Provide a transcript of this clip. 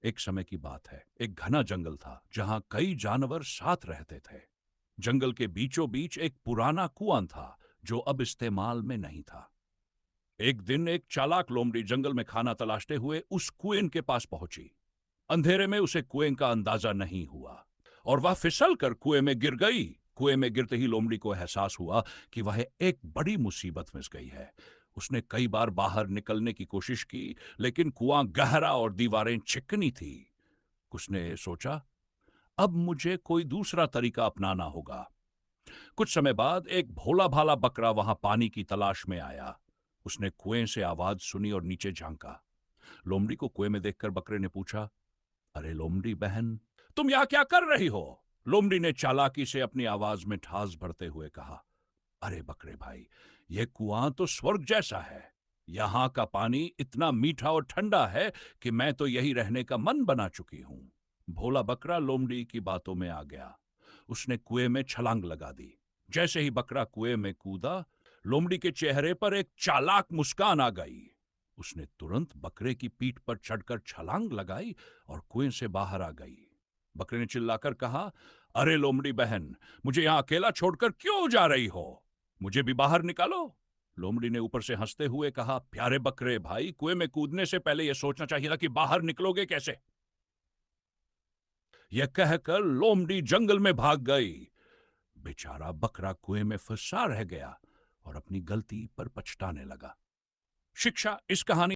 एक समय की बात है। एक घना जंगल था जहां कई जानवर साथ रहते थे। जंगल के बीचों बीच एक पुराना कुआं था जो अब इस्तेमाल में नहीं था। एक दिन एक चालाक लोमड़ी जंगल में खाना तलाशते हुए उस कुएं के पास पहुंची। अंधेरे में उसे कुएं का अंदाजा नहीं हुआ और वह फिसल कर कुएं में गिर गई। कुएं में गिरते ही लोमड़ी को एहसास हुआ कि वह एक बड़ी मुसीबत में फंस गई है। उसने कई बार बाहर निकलने की कोशिश की, लेकिन कुआं गहरा और दीवारें चिकनी थी। उसने सोचा, अब मुझे कोई दूसरा तरीका अपनाना होगा। कुछ समय बाद एक भोला भाला बकरा वहां पानी की तलाश में आया। उसने कुएं से आवाज सुनी और नीचे झांका। लोमड़ी को कुएं में देखकर बकरे ने पूछा, अरे लोमड़ी बहन, तुम यहां क्या कर रही हो? लोमड़ी ने चालाकी से अपनी आवाज में ठास भरते हुए कहा, अरे बकरे भाई, यह कुआं तो स्वर्ग जैसा है। यहां का पानी इतना मीठा और ठंडा है कि मैं तो यही रहने का मन बना चुकी हूं। भोला बकरा लोमड़ी की बातों में आ गया। उसने कुएं में छलांग लगा दी। जैसे ही बकरा कुएं में कूदा, लोमड़ी के चेहरे पर एक चालाक मुस्कान आ गई। उसने तुरंत बकरे की पीठ पर चढ़कर छलांग लगाई और कुएं से बाहर आ गई। बकरे ने चिल्लाकर कहा, अरे लोमड़ी बहन, मुझे यहां अकेला छोड़कर क्यों जा रही हो? मुझे भी बाहर निकालो। लोमड़ी ने ऊपर से हंसते हुए कहा, प्यारे बकरे भाई, कुएं में कूदने से पहले यह सोचना चाहिए था कि बाहर निकलोगे कैसे। यह कहकर लोमड़ी जंगल में भाग गई। बेचारा बकरा कुएं में फंसा रह गया और अपनी गलती पर पछताने लगा। शिक्षा इस कहानी